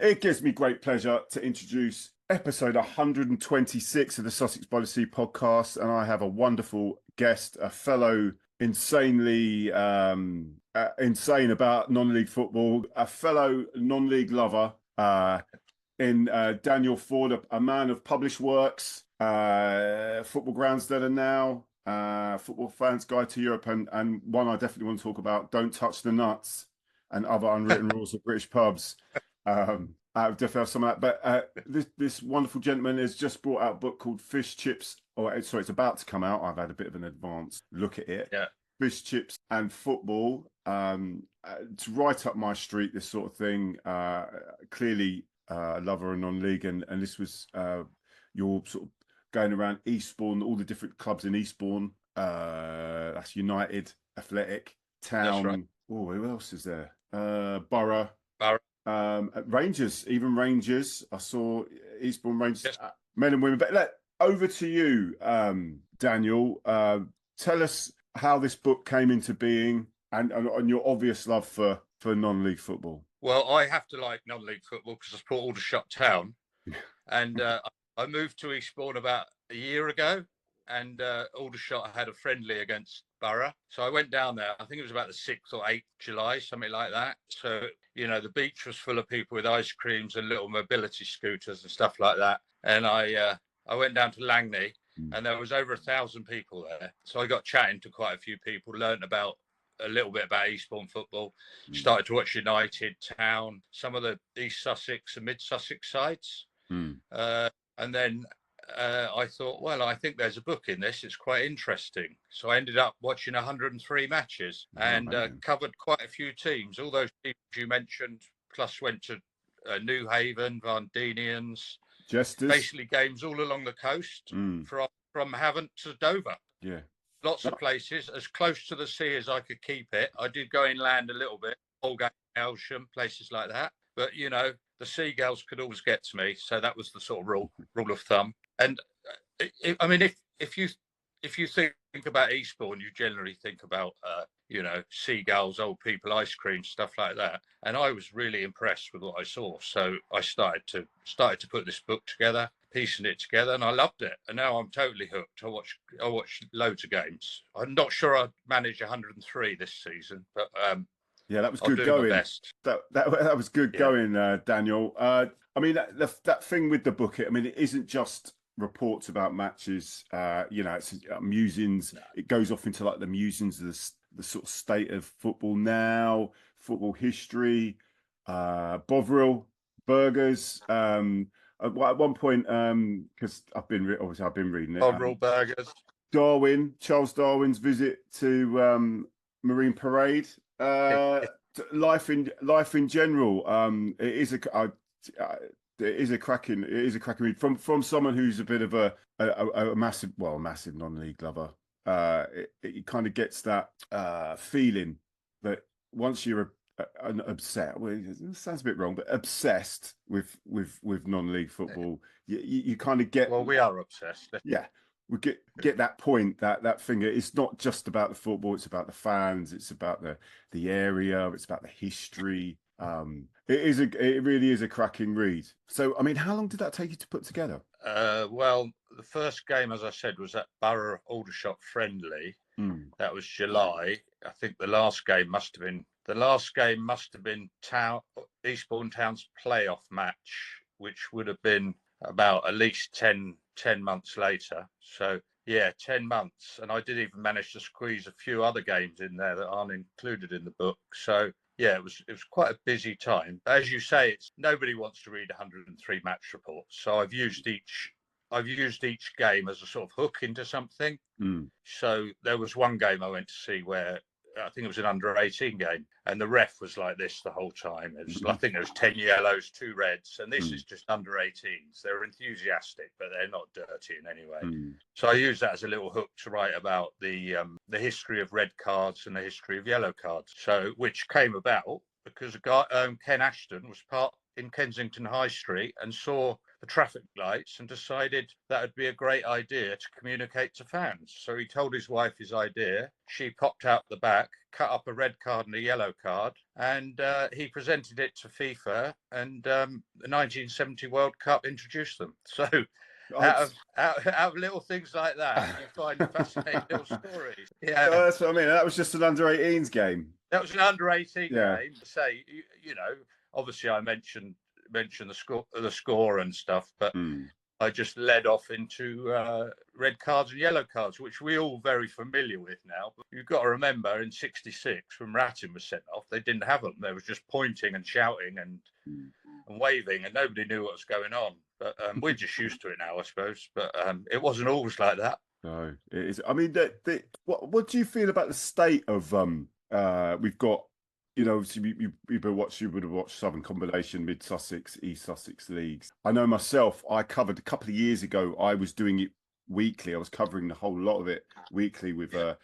It gives me great pleasure to introduce episode 126 of the Sussex by the Sea podcast, and I have a wonderful guest, a fellow insanely insane about non-league football, a fellow non-league lover in Daniel Ford, a man of published works, Football Grounds That Are Now, Football Fans Guide to Europe, and one I definitely want to talk about, Don't Touch the Nuts, and Other Unwritten Rules of British Pubs. I definitely have some of that, but this wonderful gentleman has just brought out a book called Fish Chips, sorry, it's about to come out. I've had a bit of an advanced look at it. Yeah. Fish Chips and Football. It's right up my street, this sort of thing. Clearly a lover of non-league, and this was your sort of going around Eastbourne, all the different clubs in Eastbourne. That's United, Athletic, Town. Right. Oh, who else is there? Borough. Rangers. Even Rangers. I saw Eastbourne Rangers, Yes. Men and women. But over to you, Daniel. Tell us how this book came into being and your obvious love for non-league football. Well, I have to like non-league football because I support Aldershot Town, and I moved to Eastbourne about a year ago, and Aldershot had a friendly against Borough, so I went down there. I think it was about the 6th or 8th July, something like that. So the beach was full of people with ice creams and little mobility scooters and stuff like that. And I went down to Langley, and there was over 1,000 people there. So I got chatting to quite a few people, learned about a little bit about Eastbourne football, started to watch United, Town, some of the East Sussex and Mid Sussex sides. And then I thought, well, I think there's a book in this. It's quite interesting. So I ended up watching 103 matches and covered quite a few teams. All those teams you mentioned, plus went to New Haven, Vardinians, Jesters. Basically games all along the coast from Havant to Dover. Yeah. Lots of places, as close to the sea as I could keep it. I did go inland a little bit, Holgate, Elsham, places like that. But, the seagulls could always get to me. So that was the sort of rule of thumb. And if you think about Eastbourne, you generally think about, seagulls, old people, ice cream, stuff like that. And I was really impressed with what I saw. So I started to put this book together, piecing it together, and I loved it. And now I'm totally hooked. I watch loads of games. I'm not sure I'd manage 103 this season, but yeah, that was I'll good do going. my best. That was good going, Daniel. That thing with the book, it isn't just reports about matches. It's musings. No. It goes off into like the musings of the sort of state of football now, football history, Bovril, burgers. At one point, because I've been reading it. Bovril burgers. Charles Darwin's visit to Marine Parade. Life in general. It is a cracking read from someone who's a bit of a massive non-league lover. It kind of gets that feeling that once you're obsessed, well, it sounds a bit wrong, but obsessed with non-league football, you kind of get. Well, we are obsessed. Yeah. We get that point, that thing. It's not just about the football; it's about the fans, it's about the area, it's about the history. It really is a cracking read. So, how long did that take you to put together? Well, the first game, as I said, was that Borough Aldershot friendly. That was July. I think the last game must have been Eastbourne Town's playoff match, which would have been about at least 10 months later. So 10 months. And I did even manage to squeeze a few other games in there that aren't included in the book. So it was quite a busy time. As you say, nobody wants to read 103 match reports. So I've used each game as a sort of hook into something. So there was one game I went to see where I think it was an under-18 game, and the ref was like this the whole time. I think there was 10 yellows, 2 reds, and this is just under-18s. They're enthusiastic, but they're not dirty in any way. So I used that as a little hook to write about the history of red cards and the history of yellow cards. So which came about because a guy, Ken Ashton, was part in Kensington High Street and saw the traffic lights and decided that would be a great idea to communicate to fans. So he told his wife his idea. She popped out the back, cut up a red card and a yellow card, and he presented it to FIFA, and the 1970 World Cup introduced them. So out of little things like that, you find fascinating little stories. Yeah, that's what I mean. That was just an under-18s game. That was an under-18 game. Say, you know, obviously I mentioned the score and stuff, but I just led off into red cards and yellow cards, which we're all very familiar with now. But you've got to remember, in '66, when Rattin was sent off, they didn't have them. They was just pointing and shouting and waving, and nobody knew what was going on. But we're just used to it now, I suppose. But it wasn't always like that. No, it is. I mean, what do you feel about the state of we've got, you know, you would have watched Southern Combination, Mid Sussex, East Sussex leagues. I know myself, I covered a couple of years ago, I was doing it weekly. I was covering the whole lot of it weekly with a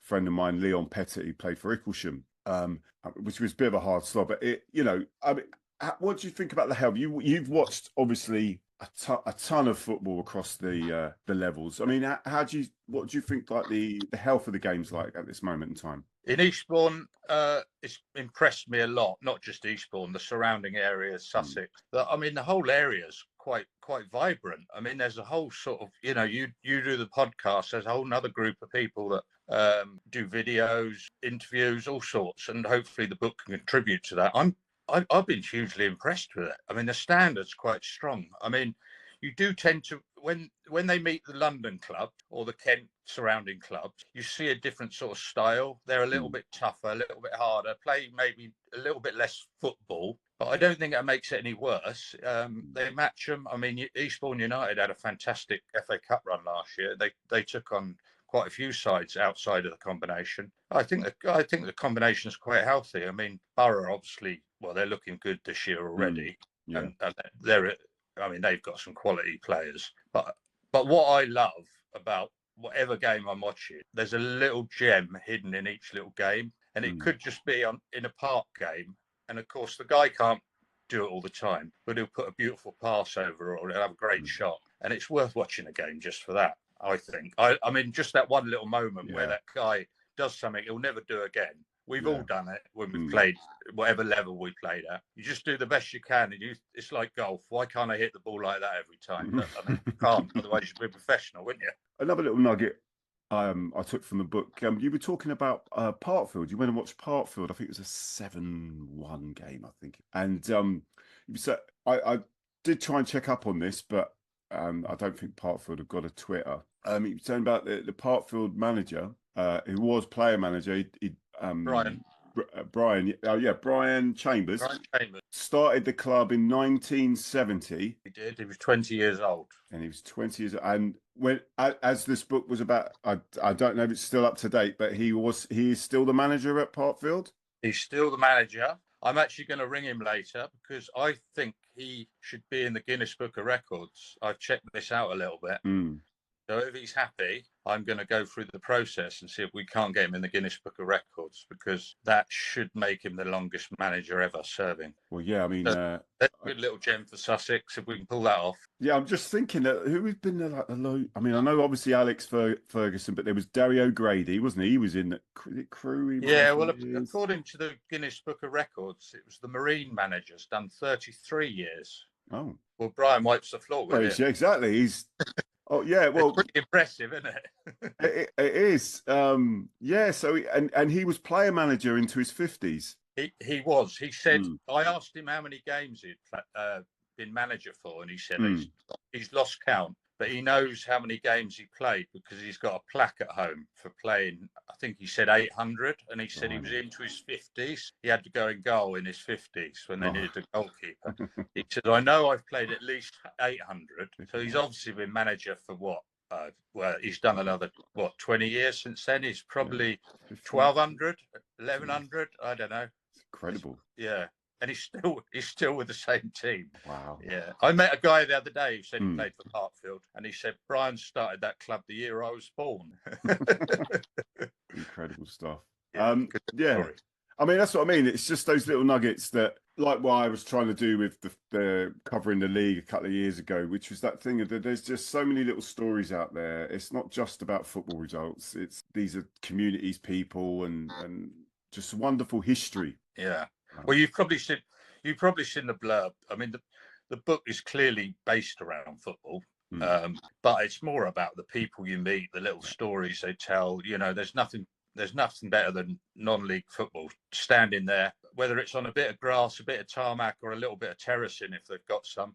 friend of mine, Leon Pettit, who played for Icklesham, which was a bit of a hard slog. But you know, I mean, what do you think about the help? You've watched obviously a ton of football across the levels. I mean, what do you think like the health of the game's like at this moment in time? In Eastbourne, it's impressed me a lot. Not just Eastbourne, the surrounding areas, Sussex. I mean, the whole area's quite vibrant. I mean, there's a whole sort of, you know, you do the podcast. There's a whole other group of people that do videos, interviews, all sorts, and hopefully the book can contribute to that. I've been hugely impressed with it. I mean, the standard's quite strong. I mean, you do tend to, when they meet the London club or the Kent surrounding clubs, you see a different sort of style. They're a little bit tougher, a little bit harder, play maybe a little bit less football, but I don't think that makes it any worse. They match them. I mean, Eastbourne United had a fantastic FA Cup run last year. They took on quite a few sides outside of the combination. I think the combination is quite healthy. I mean, Borough obviously, well, they're looking good this year already, and they've got some quality players. But what I love about whatever game I'm watching, there's a little gem hidden in each little game, and it could just be in a park game. And of course, the guy can't do it all the time, but he'll put a beautiful pass over, or he'll have a great shot, and it's worth watching a game just for that. I think. I mean, just that one little moment where that guy does something he'll never do again. We've all done it when we've played whatever level we played at. You just do the best you can, and it's like golf. Why can't I hit the ball like that every time? But, I mean, you can't. Otherwise, you'd be a professional, wouldn't you? Another little nugget I took from the book. You were talking about Parkfield. You went and watched Parkfield. I think it was a 7-1 game, I think. And so I did try and check up on this, but I don't think Parkfield have got a Twitter. He was saying about the Parkfield manager, who was player manager. Brian. Brian Chambers. Brian Chambers Started the club in 1970. He did. He was 20 years old. And he was 20 years old. And when, as this book was about, I don't know if it's still up to date, but he is still the manager at Parkfield. He's still the manager. I'm actually going to ring him later because I think he should be in the Guinness Book of Records. I've checked this out a little bit. So if he's happy, I'm going to go through the process and see if we can't get him in the Guinness Book of Records, because that should make him the longest manager ever serving. Well, yeah, I mean, that's a good little gem for Sussex if we can pull that off. Yeah, I'm just thinking that who has been like the low. I mean, I know obviously Alex Ferguson, but there was Derry O'Grady, wasn't he? He was in the crew. Yeah, well, according to the Guinness Book of Records, it was the Marine manager's done 33 years. Oh, well, Brian wipes the floor with it. Yeah, exactly. He's. Oh yeah, well, it's pretty impressive, isn't it? It is. Yeah. So he was player manager into his 50s. He was. He said, I asked him how many games he'd been manager for, and he said he's lost count, but he knows how many games he played because he's got a plaque at home for playing. I think he said 800, and he said he was into his 50s. He had to go in goal in his 50s when they needed a goalkeeper. He said, I know I've played at least 800. So he's obviously been manager for what? Well, he's done another, 20 years since then. He's probably 1,200, 1,100. I don't know. It's incredible. Yeah. And he's still with the same team. Wow. Yeah. I met a guy the other day who said he played for Parkfield, and he said Brian started that club the year I was born. Incredible stuff. Yeah. Yeah. I mean, that's what I mean. It's just those little nuggets that, like what I was trying to do with the covering the league a couple of years ago, which was that thing that there's just so many little stories out there. It's not just about football results. These are communities, people, and just wonderful history. Yeah. Well, you've probably seen the blurb. I mean, the book is clearly based around football. But it's more about the people you meet, the little stories they tell. You know, there's nothing better than non-league football. Standing there, whether it's on a bit of grass, a bit of tarmac, or a little bit of terracing if they've got some,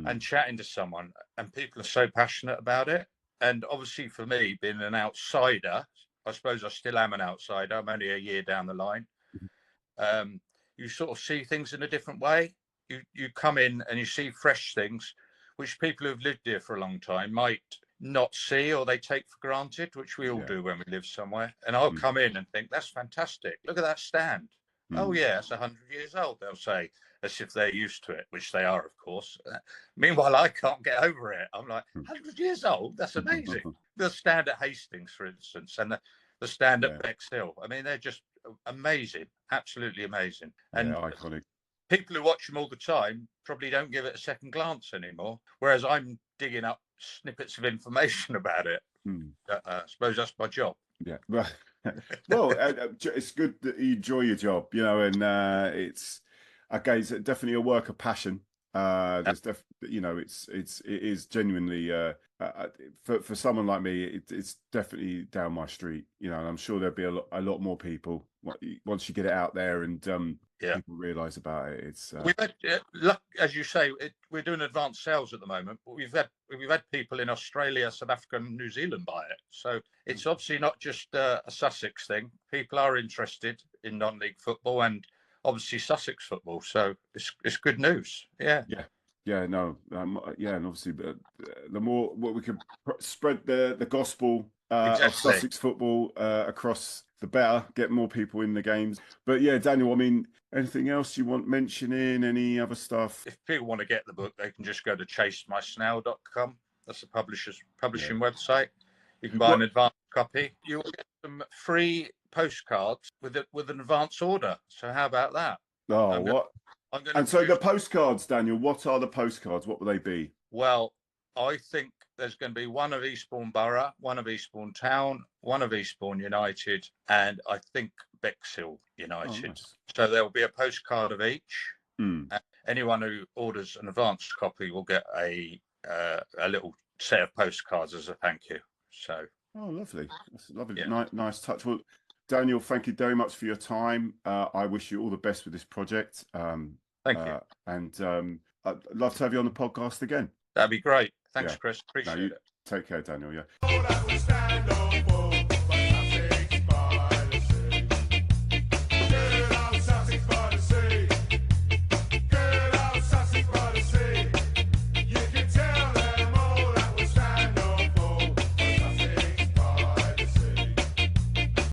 and chatting to someone, and people are so passionate about it. And obviously for me, being an outsider, I suppose I still am an outsider. I'm only a year down the line. You sort of see things in a different way. You come in and you see fresh things which people who've lived here for a long time might not see, or they take for granted, which we all do when we live somewhere. And I'll come in and think, that's fantastic. Look at that stand. Oh, yeah, it's 100 years old, they'll say, as if they're used to it, which they are, of course. Meanwhile, I can't get over it. I'm like, 100 years old? That's amazing. The stand at Hastings, for instance, and the stand at Bexhill. I mean, they're just amazing, absolutely amazing. And iconic. People who watch them all the time probably don't give it a second glance anymore, whereas I'm digging up snippets of information about it. I suppose that's my job. Yeah. Well, it's good that you enjoy your job, you know, and it's definitely a work of passion. There's you know, it is genuinely for someone like me, it's definitely down my street, you know, and I'm sure there'll be a lot more people once you get it out there and people realise about it. It's we've had, as you say, we're doing advanced sales at the moment, but we've had people in Australia, South Africa, and New Zealand buy it. So it's obviously not just a Sussex thing. People are interested in non-league football and obviously Sussex football. So it's good news. Yeah. No, and obviously the more what we can spread the gospel Exactly. of Sussex football across, the better. Get more people in the games. But yeah, Daniel, I mean, anything else you want mentioning? Any other stuff? If people want to get the book, they can just go to chasemysnail.com. That's the publishing website. You can buy an advance copy. You will get some free postcards with an advance order. So how about that? The postcards, Daniel, what are the postcards? What will they be? Well, I think there's going to be one of Eastbourne Borough, one of Eastbourne Town, one of Eastbourne United, and I think Bexhill United. Nice. So there will be a postcard of each. And anyone who orders an advance copy will get a little set of postcards as a thank you. So. Oh, lovely. That's lovely. Yeah. Nice touch. Well, Daniel, thank you very much for your time. I wish you all the best with this project. Thank you. And I'd love to have you on the podcast again. That'd be great. Thanks, Chris. Appreciate it. Take care, Daniel. Yeah.